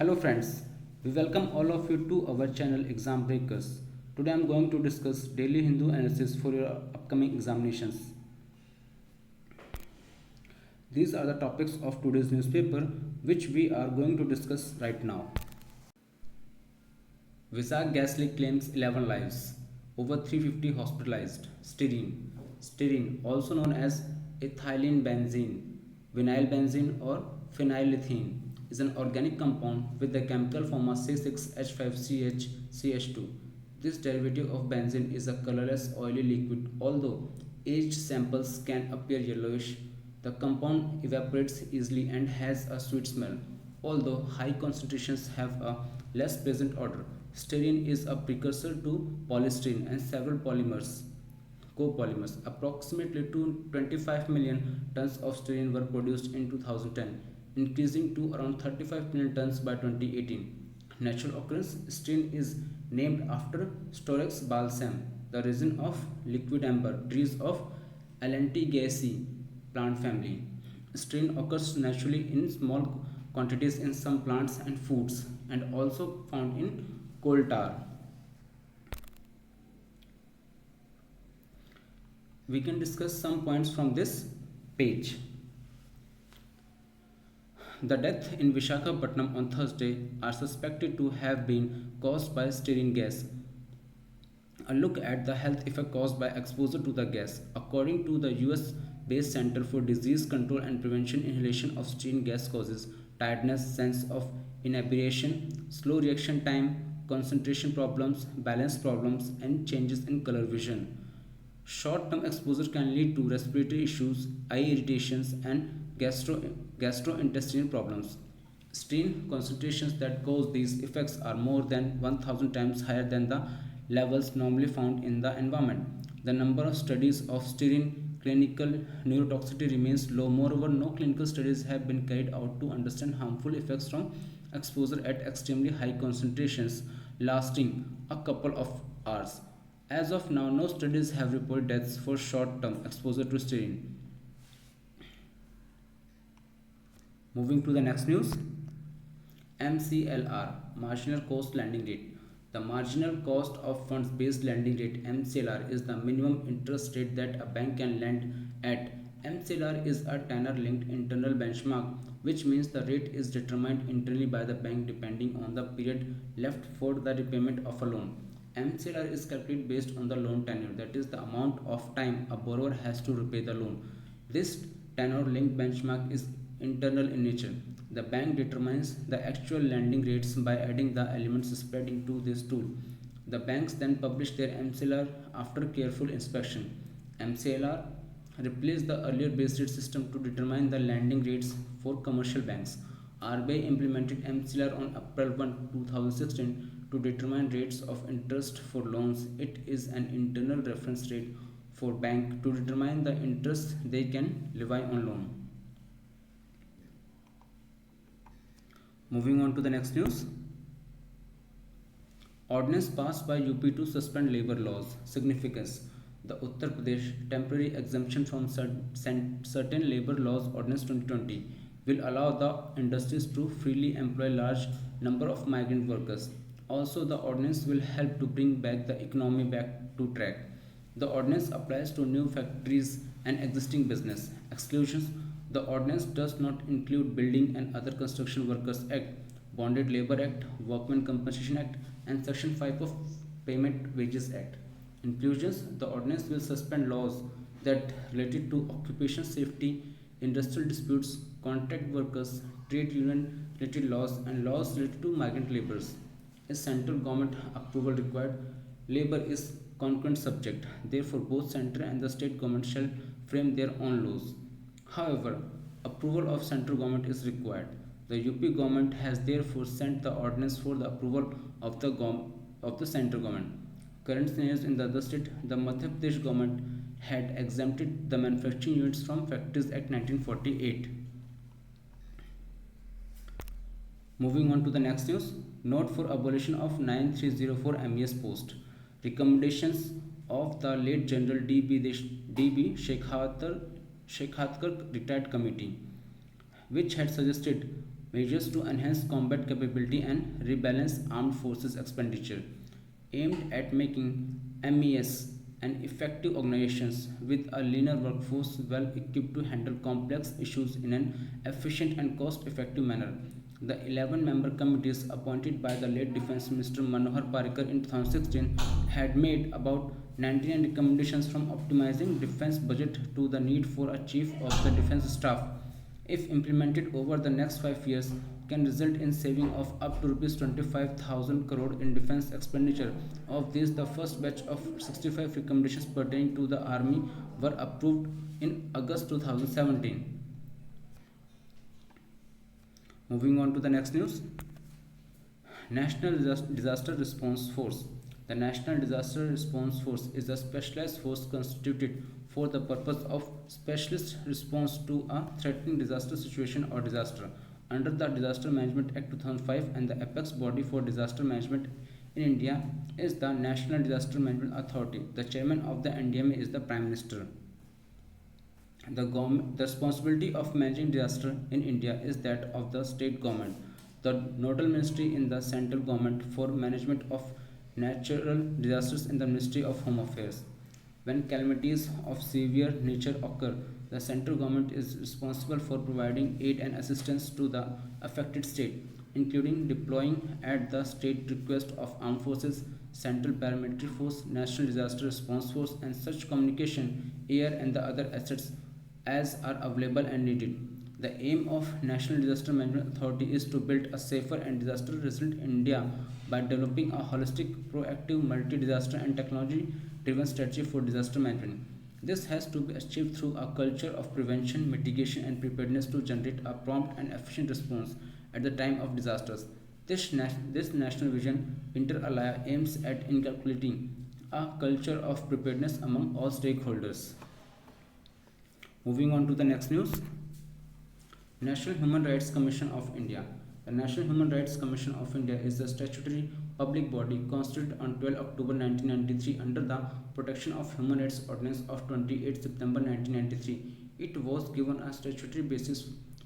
Hello friends, we welcome all of you to our channel Exam Breakers. Today I am going to discuss daily Hindu analysis for your upcoming examinations. These are the topics of today's newspaper which we are going to discuss right now. Vizag gas leak claims 11 lives, over 350 hospitalized. Styrene, also known as ethylene benzene, vinyl benzene or phenylethyne, is an organic compound with the chemical formula C6H5CH2. This derivative of benzene is a colorless oily liquid. Although aged samples can appear yellowish, the compound evaporates easily and has a sweet smell. Although high concentrations have a less pleasant odor, styrene is a precursor to polystyrene and several copolymers. Approximately 25 million tons of styrene were produced in 2010, increasing to around 35 million tons by 2018. Natural occurrence styrene is named after Storax balsam, the resin of liquid amber trees of Allantegaceae plant family. Styrene occurs naturally in small quantities in some plants and foods and also found in coal tar. We can discuss some points from this page. The deaths in Vishakhapatnam on Thursday are suspected to have been caused by styrene gas. A look at the health effect caused by exposure to the gas. According to the US based Center for Disease Control and Prevention, inhalation of styrene gas causes tiredness, sense of inebriation, slow reaction time, concentration problems, balance problems, and changes in color vision. Short term exposure can lead to respiratory issues, eye irritations, and gastrointestinal problems. Styrene concentrations that cause these effects are more than 1000 times higher than the levels normally found in the environment. The number of studies of styrene clinical neurotoxicity remains low. Moreover, no clinical studies have been carried out to understand harmful effects from exposure at extremely high concentrations lasting a couple of hours. As of now, no studies have reported deaths for short-term exposure to styrene. Moving to the next news. MCLR, marginal cost lending rate. The marginal cost of funds based lending rate MCLR is the minimum interest rate that a bank can lend at. MCLR is a tenor linked internal benchmark, which means the rate is determined internally by the bank depending on the period left for the repayment of a loan. MCLR is calculated based on the loan tenure, that is, the amount of time a borrower has to repay the loan. This tenor linked benchmark is internal in nature. The bank determines the actual lending rates by adding the elements spread into this tool. The banks then publish their MCLR after careful inspection. MCLR replaced the earlier base rate system to determine the lending rates for commercial banks. RBI implemented MCLR on April 1, 2016 to determine rates of interest for loans. It is an internal reference rate for bank to determine the interest they can levy on loan. Moving on to the next news. Ordinance passed by UP to suspend labor laws. Significance. The Uttar Pradesh Temporary Exemption from Certain Labor Laws Ordinance 2020 will allow the industries to freely employ large number of migrant workers. Also, the ordinance will help to bring back the economy back to track. The ordinance applies to new factories and existing business. Exclusions. The ordinance does not include Building and Other Construction Workers Act, Bonded Labor Act, Workmen Compensation Act, and Section 5 of Payment Wages Act. Inclusions. The ordinance will suspend laws that related to occupation safety, industrial disputes, contract workers, trade union related laws, and laws related to migrant laborers. Is central government approval required? Labor is concurrent subject. Therefore, both central and the state government shall frame their own laws. However, approval of central government is required. The UP government has therefore sent the ordinance for the approval of the central government. Current scenarios in the other state, the Madhya Pradesh government had exempted the manufacturing units from Factories Act 1948. Moving on to the next news. Note for abolition of 9304 MES post. Recommendations of the late General D.B. Shekhatkar retired committee, which had suggested measures to enhance combat capability and rebalance armed forces expenditure, aimed at making MES an effective organizations with a leaner workforce well equipped to handle complex issues in an efficient and cost effective manner. The 11 member committees appointed by the late Defence Minister Manohar Parrikar in 2016 had made about 99 recommendations from optimizing defence budget to the need for a chief of the defence staff, if implemented over the next 5 years, can result in saving of up to rupees 25,000 crore in defence expenditure. Of these, the first batch of 65 recommendations pertaining to the army were approved in August 2017. Moving on to the next news. National Disaster Response Force. The National Disaster Response Force is a specialized force constituted for the purpose of specialist response to a threatening disaster situation or disaster. Under the Disaster Management Act 2005 and the apex body for disaster management in India is the National Disaster Management Authority. The chairman of the NDMA is the Prime Minister. The responsibility of managing disaster in India is that of the state government. The nodal ministry in the central government for management of natural disasters in the Ministry of Home Affairs. When calamities of severe nature occur, the central government is responsible for providing aid and assistance to the affected state, including deploying at the state request of armed forces, central paramilitary force, national disaster response force, and such communication, air, and the other assets as are available and needed. The aim of National Disaster Management Authority is to build a safer and disaster resilient India by developing a holistic, proactive, multi-disaster and technology-driven strategy for disaster management. This has to be achieved through a culture of prevention, mitigation, and preparedness to generate a prompt and efficient response at the time of disasters. This national vision, inter alia, aims at inculcating a culture of preparedness among all stakeholders. Moving on to the next news. National Human Rights Commission of India. The National Human Rights Commission of India is a statutory public body constituted on 12 October 1993 under the Protection of Human Rights Ordinance of 28 September 1993. It was given a statutory basis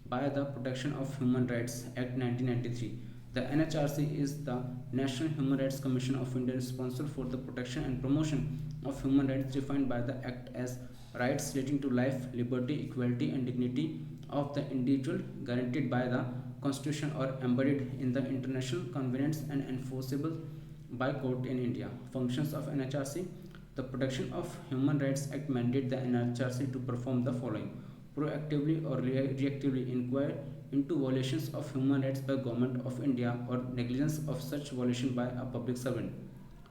by the Protection of Human Rights Act 1993. The NHRC is the National Human Rights Commission of India responsible for the protection and promotion of human rights defined by the Act as rights relating to life, liberty, equality, and dignity of the individual guaranteed by the Constitution or embodied in the international covenants and enforceable by court in India. Functions of NHRC. The Protection of Human Rights Act mandate the NHRC to perform the following: proactively or reactively inquire into violations of human rights by Government of India or negligence of such violation by a public servant.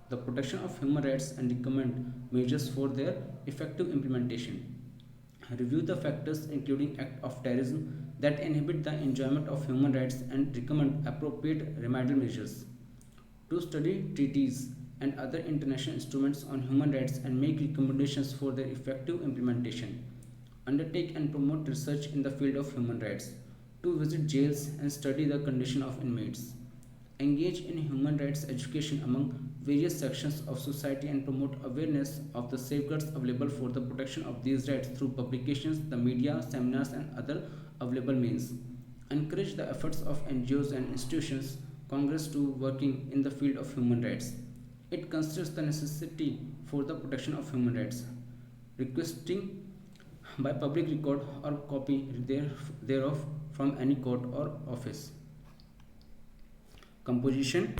The protection of human rights and recommend measures for their effective implementation. Review the factors including act of terrorism that inhibit the enjoyment of human rights and recommend appropriate remedial measures. To study treaties and other international instruments on human rights and make recommendations for their effective implementation. Undertake and promote research in the field of human rights. To visit jails and study the condition of inmates. Engage in human rights education among various sections of society and promote awareness of the safeguards available for the protection of these rights through publications, the media, seminars, and other available means. Encourage the efforts of NGOs and institutions, Congress to working in the field of human rights. It considers the necessity for the protection of human rights, requesting by public record or copy thereof from any court or office. Composition.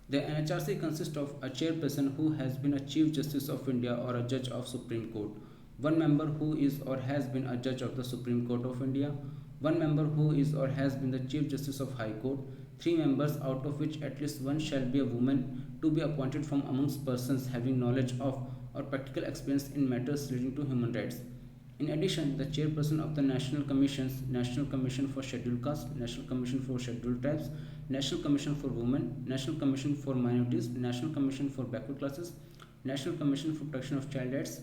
The NHRC consists of a chairperson who has been a Chief Justice of India or a Judge of Supreme Court, one member who is or has been a Judge of the Supreme Court of India, one member who is or has been the Chief Justice of High Court, three members out of which at least one shall be a woman to be appointed from amongst persons having knowledge of or practical experience in matters relating to human rights. In addition, the chairperson of the national commissions, National Commission for Scheduled Caste, National Commission for Scheduled Tribes, National Commission for Women, National Commission for Minorities, National Commission for Backward Classes, National Commission for Protection of Child Rights,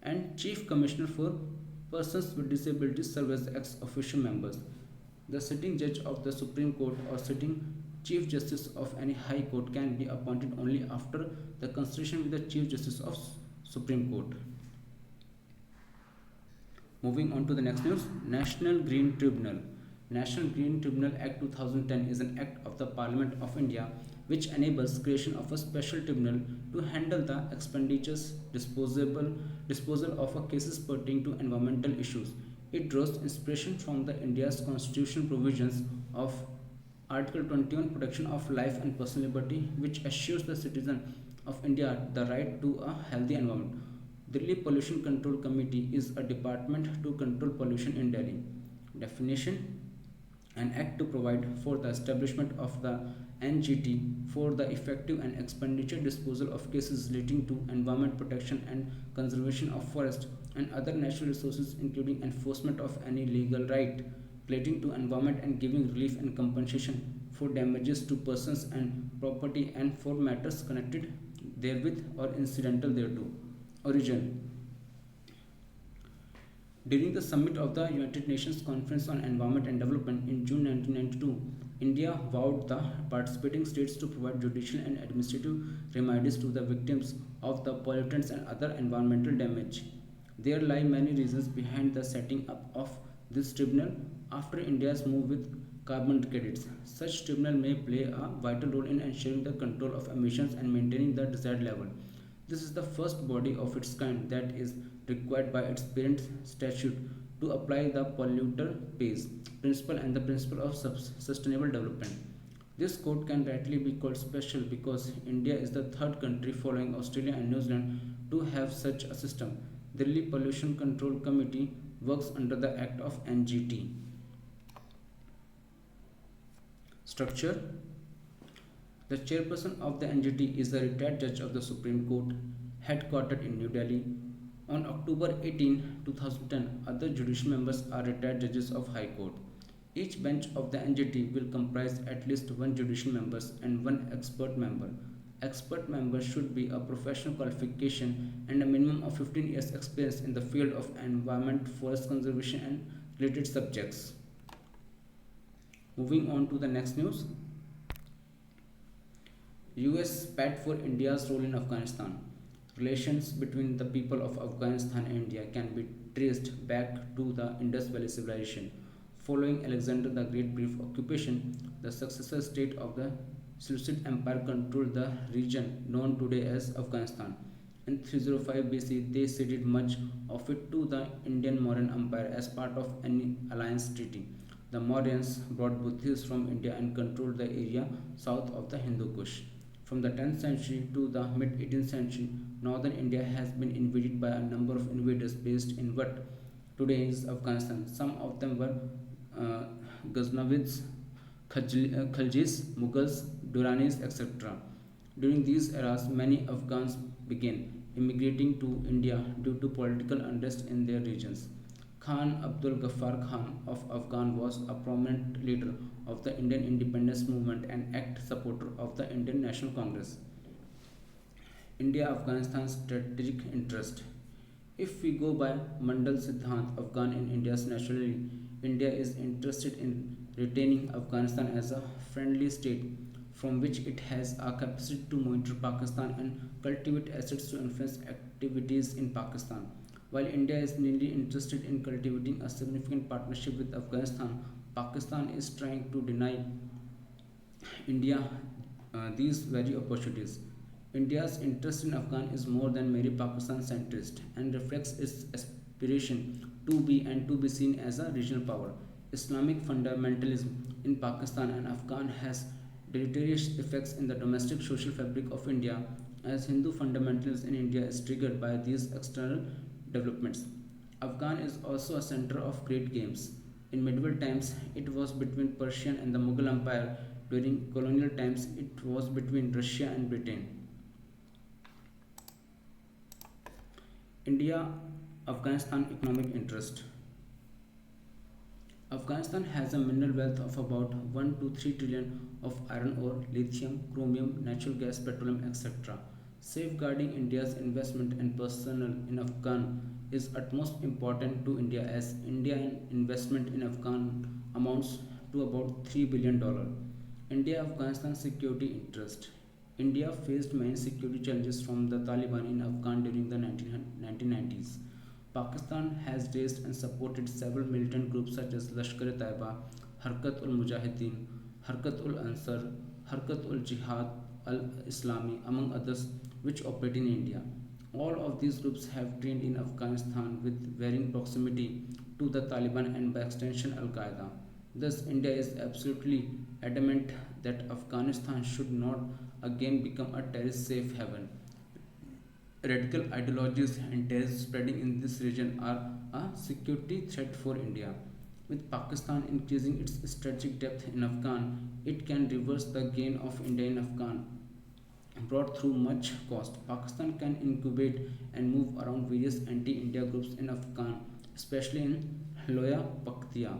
and Chief Commissioner for Persons with Disabilities serve as ex-officio members. The sitting judge of the Supreme Court or sitting Chief Justice of any High Court can be appointed only after the consultation with the Chief Justice of Supreme Court. Moving on to the next news. National Green Tribunal. National Green Tribunal Act 2010 is an act of the Parliament of India which enables creation of a special tribunal to handle the expenditures disposal of cases pertaining to environmental issues. It draws inspiration from the India's constitutional provisions of Article 21 protection of life and personal liberty, which assures the citizen of India the right to a healthy environment. Delhi Pollution Control Committee is a department to control pollution in Delhi. Definition: an act to provide for the establishment of the NGT for the effective and expenditure disposal of cases relating to environment protection and conservation of forest and other natural resources, including enforcement of any legal right relating to environment and giving relief and compensation for damages to persons and property and for matters connected therewith or incidental thereto. Origin: during the summit of the United Nations Conference on Environment and Development in June 1992, India vowed the participating states to provide judicial and administrative remedies to the victims of the pollutants and other environmental damage. There lie many reasons behind the setting up of this tribunal after India's move with carbon credits. Such tribunal may play a vital role in ensuring the control of emissions and maintaining the desired level. This is the first body of its kind that is required by its parent statute to apply the polluter pays principle and the principle of sustainable development. This court can rightly be called special because India is the third country following Australia and New Zealand to have such a system. The Delhi Pollution Control Committee works under the Act of NGT. Structure: the chairperson of the NGT is the retired judge of the Supreme Court, headquartered in New Delhi. On October 18, 2010, other judicial members are retired judges of High Court. Each bench of the NGT will comprise at least one judicial member and one expert member. Expert members should be a professional qualification and a minimum of 15 years experience in the field of environment, forest conservation and related subjects. Moving on to the next news. US spat for India's role in Afghanistan. Relations between the people of Afghanistan and India can be traced back to the Indus Valley Civilization. Following Alexander the Great's brief occupation, the successor state of the Seleucid Empire controlled the region known today as Afghanistan. In 305 BC, they ceded much of it to the Indian Mauryan Empire as part of an alliance treaty. The Mauryans brought Buddhists from India and controlled the area south of the Hindu Kush. From the 10th century to the mid 18th century, northern India has been invaded by a number of invaders based in what today is Afghanistan. Some of them were Ghaznavids, Khaljis, Mughals, Duranis, etc. During these eras, many Afghans began immigrating to India due to political unrest in their regions. Khan Abdul Ghaffar Khan of Afghan was a prominent leader of the Indian independence movement and active supporter of the Indian National Congress. India-Afghanistan strategic interest. If we go by Mandal Siddhant, Afghan in India's naturally, India is interested in retaining Afghanistan as a friendly state from which it has a capacity to monitor Pakistan and cultivate assets to influence activities in Pakistan. While India is mainly interested in cultivating a significant partnership with Afghanistan, Pakistan is trying to deny India these very opportunities. India's interest in Afghan is more than mere Pakistan centrist and reflects its aspiration to be seen as a regional power. Islamic fundamentalism in Pakistan and Afghan has deleterious effects in the domestic social fabric of India as Hindu fundamentalism in India is triggered by these external developments. Afghan is also a center of great games. In medieval times, it was between Persian and the Mughal Empire. During colonial times, it was between Russia and Britain. India Afghanistan economic interest. Afghanistan has a mineral wealth of about 1 to 3 trillion of iron ore, lithium, chromium, natural gas, petroleum, etc. Safeguarding India's investment and personnel in Afghan is utmost important to India as Indian investment in Afghan amounts to about $3 billion. India-Afghanistan security interest. India faced many security challenges from the Taliban in Afghan during the 1990s. Pakistan has raised and supported several militant groups such as Lashkar-e-Taiba, Harkat ul Mujahideen, Harkat ul Ansar, Harkat ul Jihad al Islami, among others, which operate in India. All of these groups have trained in Afghanistan with varying proximity to the Taliban and by extension Al Qaeda. Thus, India is absolutely adamant that Afghanistan should not again become a terrorist safe haven. Radical ideologies and terror spreading in this region are a security threat for India. With Pakistan increasing its strategic depth in Afghan, it can reverse the gain of India in Afghan brought through much cost. Pakistan can incubate and move around various anti-India groups in Afghan, especially in Loya Pakhtia.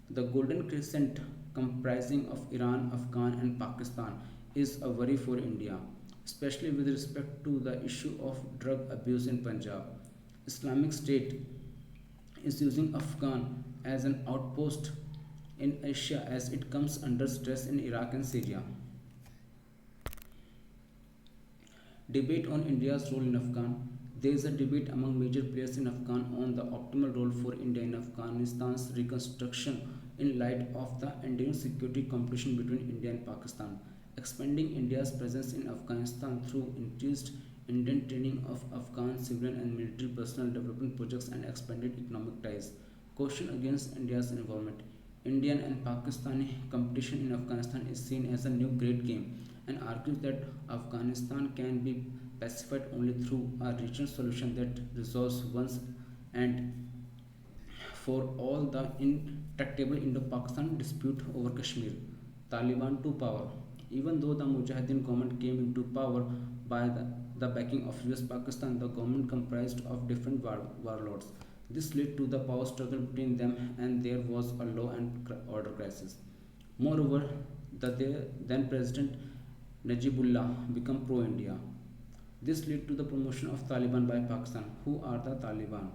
The Golden Crescent, comprising of Iran, Afghan, and Pakistan, is a worry for India, especially with respect to the issue of drug abuse in Punjab. Islamic State is using Afghan as an outpost in Asia as it comes under stress in Iraq and Syria. Debate on India's role in Afghan. There is a debate among major players in Afghan on the optimal role for India in Afghanistan's reconstruction in light of the enduring security competition between India and Pakistan. Expanding India's presence in Afghanistan through increased Indian training of Afghan civilian and military personnel development projects and expanded economic ties. Caution against India's involvement. Indian and Pakistani competition in Afghanistan is seen as a new great game and argues that Afghanistan can be pacified only through a regional solution that resolves once and for all the intractable Indo-Pakistan dispute over Kashmir. Taliban to power. Even though the Mujahideen government came into power by the backing of US Pakistan, the government comprised of different warlords. This led to the power struggle between them and there was a law and order crisis. Moreover, the then President Najibullah became pro-India. This led to the promotion of Taliban by Pakistan. Who are the Taliban?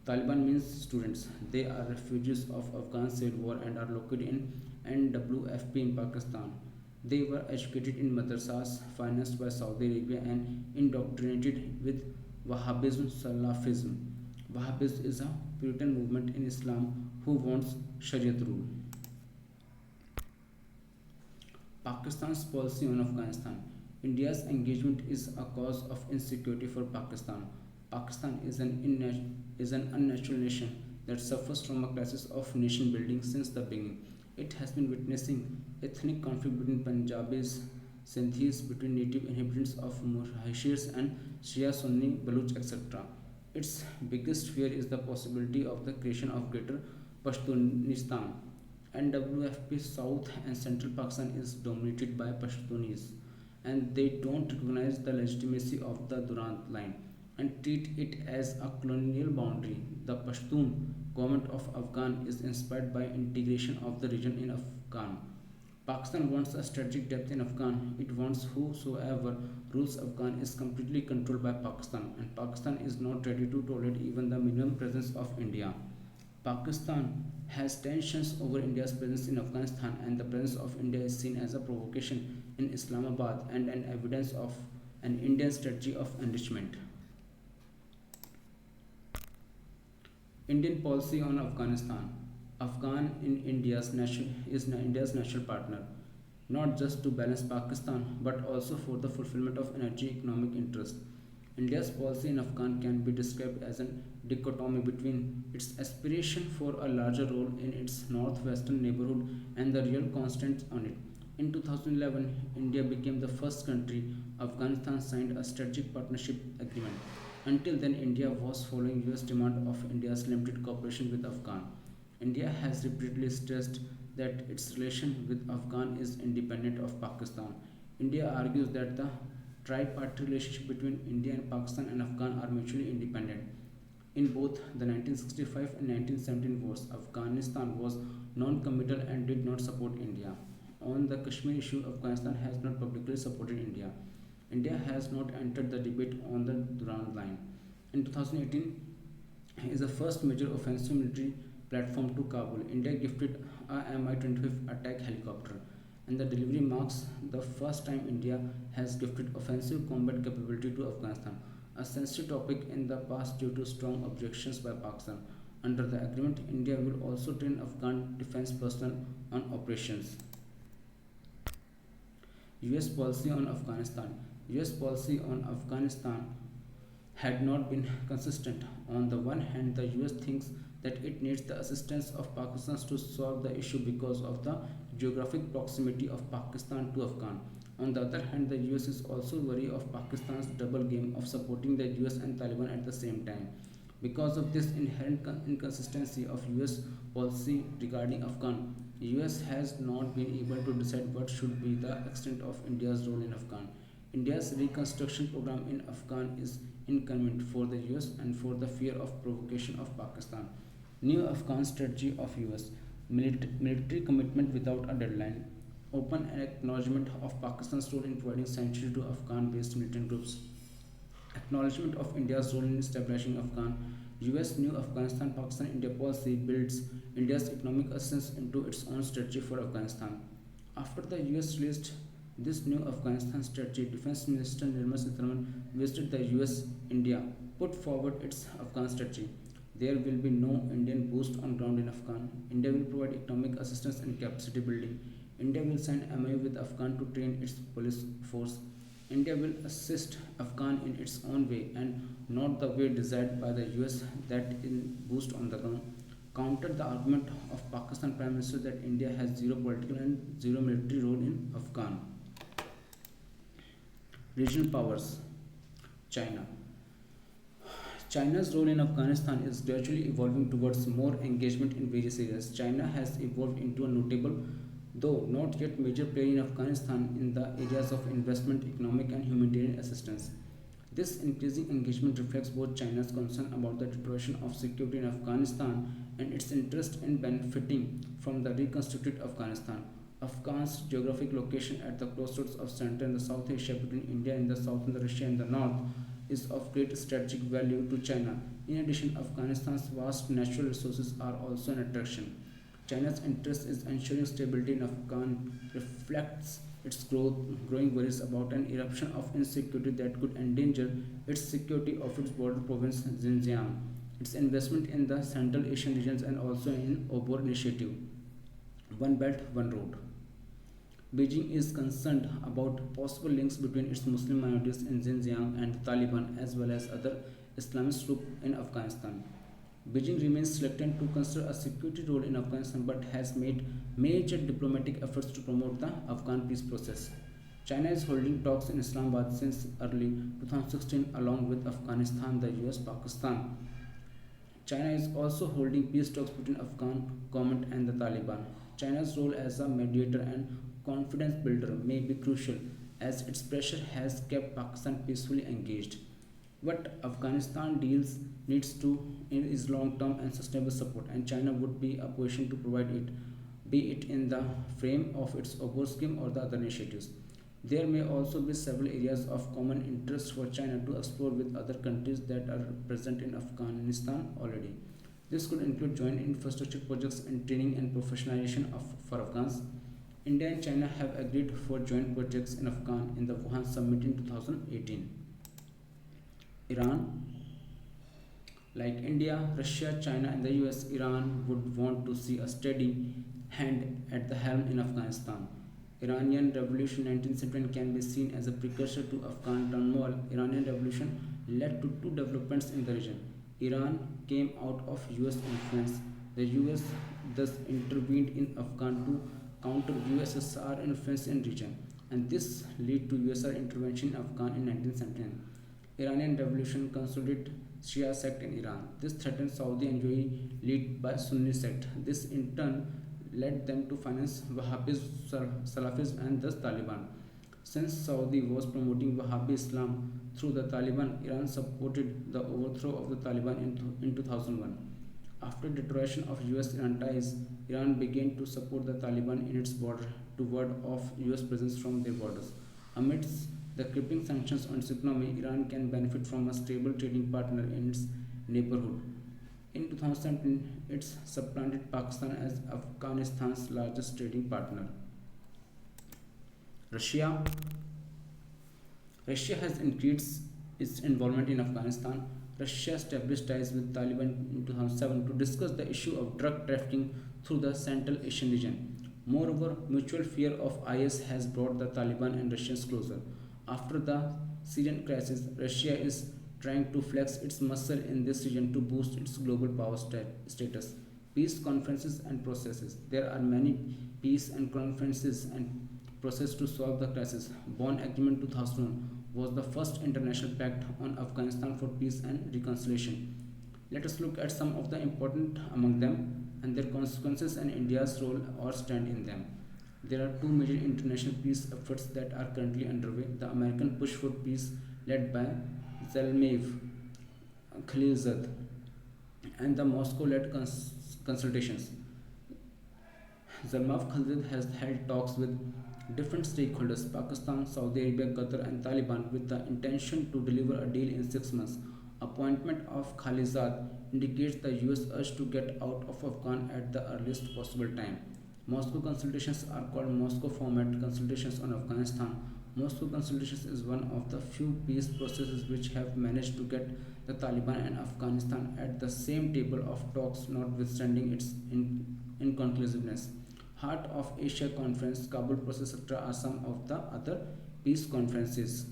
Taliban means students. They are refugees of Afghan civil war and are located in NWFP in Pakistan. They were educated in madrasas financed by Saudi Arabia and indoctrinated with Wahhabism Salafism. Wahhabism is a Puritan movement in Islam who wants Shariat rule. Pakistan's policy on Afghanistan. India's engagement is a cause of insecurity for Pakistan. Pakistan is an unnatural nation that suffers from a crisis of nation building since the beginning. It has been witnessing ethnic conflict between Punjabis, Sindhis, between native inhabitants of Mauritius and Shia Sunni, Baluch, etc. Its biggest fear is the possibility of the creation of Greater Pashtunistan. NWFP South and Central Pakistan is dominated by Pashtunis and they don't recognize the legitimacy of the Durand line and treat it as a colonial boundary. The Pashtun government of Afghan is inspired by integration of the region in Afghan. Pakistan wants a strategic depth in Afghan. It wants whosoever rules Afghan is completely controlled by Pakistan and Pakistan is not ready to tolerate even the minimum presence of India. Pakistan has tensions over India's presence in Afghanistan and the presence of India is seen as a provocation in Islamabad and an evidence of an Indian strategy of enrichment. Indian policy on Afghanistan. Afghan in India's natural partner, not just to balance Pakistan but also for the fulfillment of energy economic interest. India's policy in Afghan can be described as a dichotomy between its aspiration for a larger role in its northwestern neighborhood and the real constraints on it. In 2011, India became the first country Afghanistan signed a strategic partnership agreement. Until then, India was following US demand of India's limited cooperation with Afghan. India has repeatedly stressed that its relation with Afghan is independent of Pakistan. India argues that the tripartite relationship between India and Pakistan and Afghan are mutually independent. In both the 1965 and 1917 wars, Afghanistan was non-committal and did not support India. On the Kashmir issue, Afghanistan has not publicly supported India. India has not entered the debate on the Durand Line. In 2018, is the first major offensive military platform to Kabul. India gifted a Mi-25 attack helicopter, and the delivery marks the first time India has gifted offensive combat capability to Afghanistan, a sensitive topic in the past due to strong objections by Pakistan. Under the agreement, India will also train Afghan defense personnel on operations. US policy on Afghanistan. US policy on Afghanistan had not been consistent. On the one hand, the US thinks that it needs the assistance of Pakistan to solve the issue because of the geographic proximity of Pakistan to Afghan. On the other hand, the US is also worried of Pakistan's double game of supporting the US and Taliban at the same time. Because of this inherent inconsistency of US policy regarding Afghan, US has not been able to decide what should be the extent of India's role in Afghan. India's reconstruction program in Afghan is inconvenient for the US and for the fear of provocation of Pakistan. New Afghan strategy of US military commitment without a deadline. Open acknowledgement of Pakistan's role in providing sanctuary to Afghan based militant groups. Acknowledgement of India's role in establishing Afghan. US new Afghanistan Pakistan India policy builds India's economic assistance into its own strategy for Afghanistan. After the US released this new Afghanistan strategy, Defense Minister Nirmala Sitharaman visited the US India, put forward its Afghan strategy. There will be no Indian boost on ground in Afghan. India will provide economic assistance and capacity building. India will sign MOU with Afghan to train its police force. India will assist Afghan in its own way and not the way desired by the US that in boost on the ground. Countered the argument of Pakistan Prime Minister that India has zero political and zero military role in Afghan. Regional powers. China. China's role in Afghanistan is gradually evolving towards more engagement in various areas. China has evolved into a notable, though not yet major player in Afghanistan in the areas of investment, economic and humanitarian assistance. This increasing engagement reflects both China's concern about the deterioration of security in Afghanistan and its interest in benefiting from the reconstructed Afghanistan. Afghan's geographic location at the crossroads of Central and the South Asia between India in the south and Russia in the north is of great strategic value to China. In addition, Afghanistan's vast natural resources are also an attraction. China's interest in ensuring stability in Afghan reflects its growing worries about an eruption of insecurity that could endanger its security of its border province Xinjiang, its investment in the Central Asian regions and also in OBOR initiative, One Belt, One Road. Beijing is concerned about possible links between its Muslim minorities in Xinjiang and the Taliban as well as other Islamist groups in Afghanistan. Beijing remains reluctant to consider a security role in Afghanistan but has made major diplomatic efforts to promote the Afghan peace process. China is holding talks in Islamabad since early 2016 along with Afghanistan, the US, Pakistan. China is also holding peace talks between Afghan government and the Taliban. China's role as a mediator and confidence builder may be crucial as its pressure has kept Pakistan peacefully engaged. What Afghanistan deals needs to is long-term and sustainable support, and China would be a position to provide it, be it in the frame of its OBOR scheme or the other initiatives. There may also be several areas of common interest for China to explore with other countries that are present in Afghanistan already. This could include joint infrastructure projects and training and professionalization for Afghans. India and China have agreed for joint projects in Afghan in the Wuhan summit in 2018. Iran, like India, Russia, China, and the US, Iran would want to see a steady hand at the helm in Afghanistan. Iranian Revolution 1979 can be seen as a precursor to Afghan turmoil. Iranian Revolution led to two developments in the region. Iran came out of US influence. The US thus intervened in Afghan to counter USSR influence in region, and this led to USSR intervention in Afghan in 1979. Iranian Revolution consolidated Shia sect in Iran. This threatened Saudi and UAE led by Sunni sect. This in turn led them to finance Wahhabism, Salafism and thus Taliban. Since Saudi was promoting Wahhabi Islam through the Taliban, Iran supported the overthrow of the Taliban in 2001. After deterioration of US-Iran ties, Iran began to support the Taliban in its border to ward off US presence from their borders. Amidst the crippling sanctions on its economy, Iran can benefit from a stable trading partner in its neighborhood. In 2017, it supplanted Pakistan as Afghanistan's largest trading partner. Russia has increased its involvement in Afghanistan. Russia established ties with Taliban in 2007 to discuss the issue of drug trafficking through the Central Asian region. Moreover, mutual fear of IS has brought the Taliban and Russians closer. After the Syrian crisis, Russia is trying to flex its muscle in this region to boost its global power status. Peace conferences and processes. There are many peace and conferences and process to solve the crisis. Bonn Agreement 2001 was the first international pact on Afghanistan for peace and reconciliation. Let us look at some of the important among them and their consequences and India's role or stand in them. There are two major international peace efforts that are currently underway. The American Push for Peace, led by Zalmay Khalilzad, and the Moscow-led consultations. Zalmay Khalilzad has held talks with different stakeholders, Pakistan, Saudi Arabia, Qatar, and Taliban, with the intention to deliver a deal in 6 months. Appointment of Khalilzad indicates the US urge to get out of Afghan at the earliest possible time. Moscow consultations are called Moscow format consultations on Afghanistan. Moscow consultations is one of the few peace processes which have managed to get the Taliban and Afghanistan at the same table of talks, notwithstanding its inconclusiveness. Heart of Asia Conference, Kabul process, etc. are some of the other peace conferences.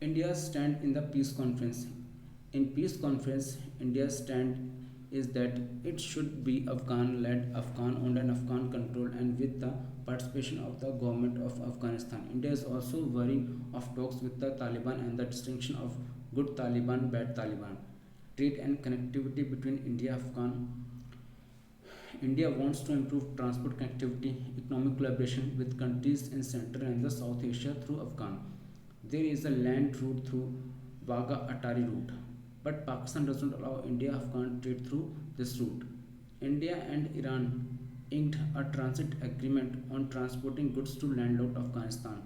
India's stand in the peace conference. In peace conference, India's stand is that it should be Afghan-led, Afghan-owned and Afghan-controlled and with the participation of the government of Afghanistan. India is also wary of talks with the Taliban and the distinction of good Taliban, bad Taliban. Trade and connectivity between Afghan. India wants to improve transport connectivity, economic collaboration with countries in Central and the South Asia through Afghan. There is a land route through Wagah Atari route, but Pakistan does not allow India-Afghan trade through this route. India and Iran inked a transit agreement on transporting goods to landlocked Afghanistan.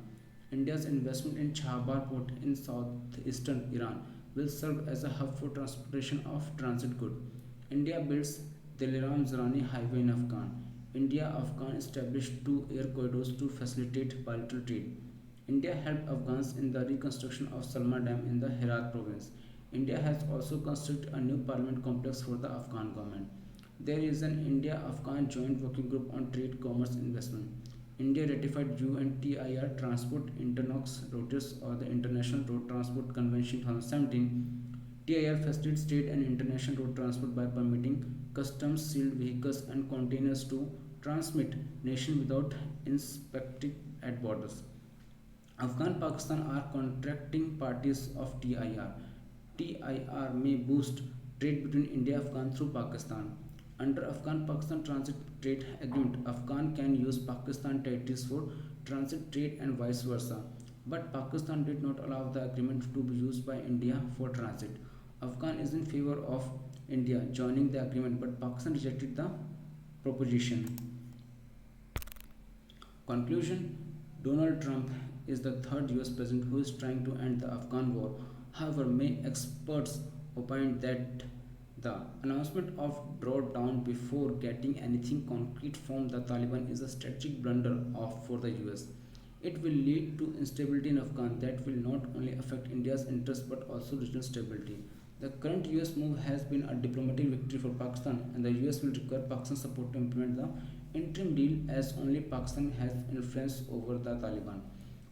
India's investment in Chabahar port in southeastern Iran will serve as a hub for transportation of transit goods. India builds Daliram Zarani Highway in Afghan. India-Afghan established two air corridors to facilitate bilateral trade. India helped Afghans in the reconstruction of Salma Dam in the Herat province. India has also constructed a new parliament complex for the Afghan government. There is an India-Afghan joint working group on trade, commerce, investment. India ratified UNTIR Transport Internox Routes or the International Road Transport Convention 2017. TIR facilitates state and international road transport by permitting customs sealed vehicles and containers to transmit nation without inspecting at borders. Afghan Pakistan are contracting parties of TIR. TIR may boost trade between India and Afghan through Pakistan. Under Afghan Pakistan Transit Trade Agreement, Afghan can use Pakistan territories for transit trade and vice versa. But Pakistan did not allow the agreement to be used by India for transit. Afghan is in favor of India joining the agreement, but Pakistan rejected the proposition. Conclusion: Donald Trump is the third US president who is trying to end the Afghan war. However, many experts opine that the announcement of drawdown before getting anything concrete from the Taliban is a strategic blunder for the US. It will lead to instability in Afghanistan that will not only affect India's interests but also regional stability. The current US move has been a diplomatic victory for Pakistan, and the US will require Pakistan's support to implement the interim deal as only Pakistan has influence over the Taliban.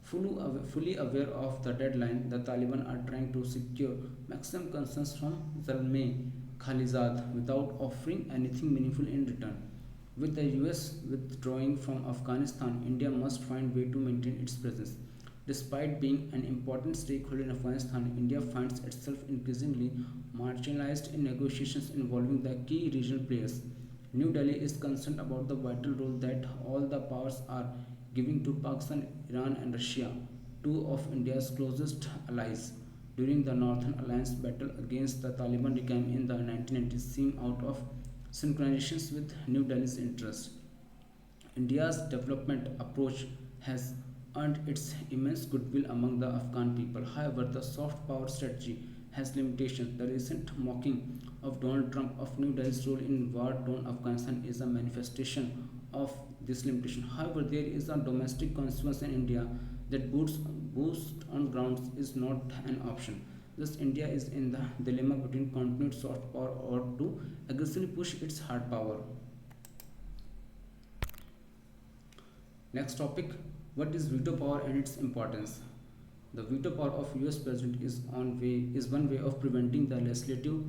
Fully aware of the deadline, the Taliban are trying to secure maximum consensus from Zalmay Khalilzad without offering anything meaningful in return. With the US withdrawing from Afghanistan, India must find a way to maintain its presence. Despite being an important stakeholder in Afghanistan, India finds itself increasingly marginalized in negotiations involving the key regional players. New Delhi is concerned about the vital role that all the powers are giving to Pakistan, Iran, and Russia, two of India's closest allies. During the Northern Alliance battle against the Taliban regime in the 1990s seemed out of synchronizations with New Delhi's interests. India's development approach has earned its immense goodwill among the Afghan people. However, the soft power strategy has limitations. The recent mocking of Donald Trump of New Delhi's role in war-torn Afghanistan is a manifestation of this limitation. However, there is a domestic consequence in India that boost on grounds is not an option. Thus, India is in the dilemma between continued soft power or to aggressively push its hard power. Next topic: what is veto power and its importance? The veto power of US President is one way of preventing the legislative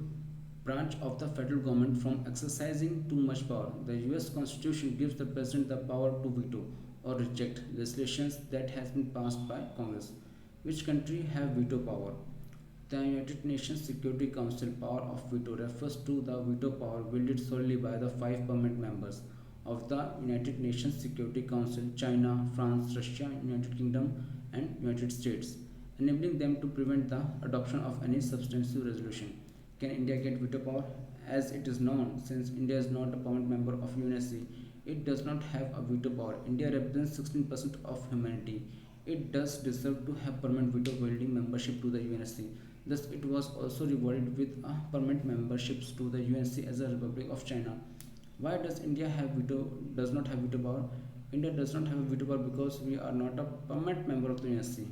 branch of the federal government from exercising too much power. The US Constitution gives the President the power to veto or reject legislation that has been passed by Congress. Which country have veto power? The United Nations Security Council power of veto refers to the veto power wielded solely by the five permanent members of the United Nations Security Council: China, France, Russia, United Kingdom, and United States, enabling them to prevent the adoption of any substantive resolution. Can India get veto power? As it is known, since India is not a permanent member of UNSC, it does not have a veto power. India represents 16% of humanity. It does deserve to have permanent veto wielding membership to the UNSC. Thus, it was also rewarded with a permanent memberships to the UNSC as a Republic of China. Why does India have veto? Does not have veto power? India does not have a veto power because we are not a permanent member of the UNSC,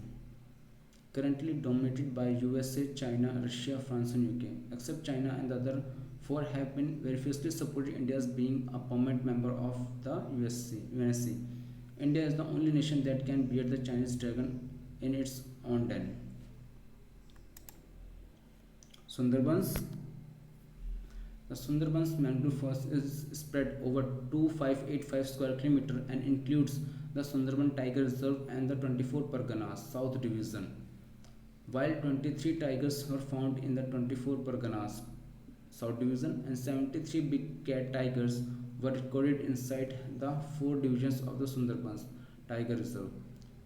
currently dominated by USA, China, Russia, France, and UK. Except China and the other four have been very fiercely supporting India's being a permanent member of the UNSC. India is the only nation that can beat the Chinese dragon in its own den. Sundarbans. The Sundarbans mangrove forest is spread over 2585 square kilometer and includes the Sundarban Tiger Reserve and the 24 Parganas South Division. While 23 tigers were found in the 24 Parganas South Division and 73 big cat tigers were recorded inside the four divisions of the Sundarbans Tiger Reserve.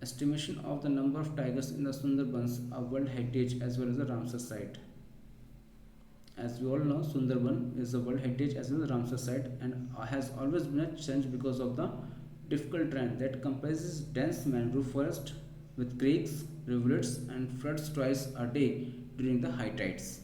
Estimation of the number of tigers in the Sundarbans are World Heritage as well as a Ramsar site. As we all know, Sundarban is a World Heritage as well as Ramsar site and has always been a challenge because of the difficult terrain that comprises dense mangrove forest with creeks, rivulets, and floods twice a day during the high tides.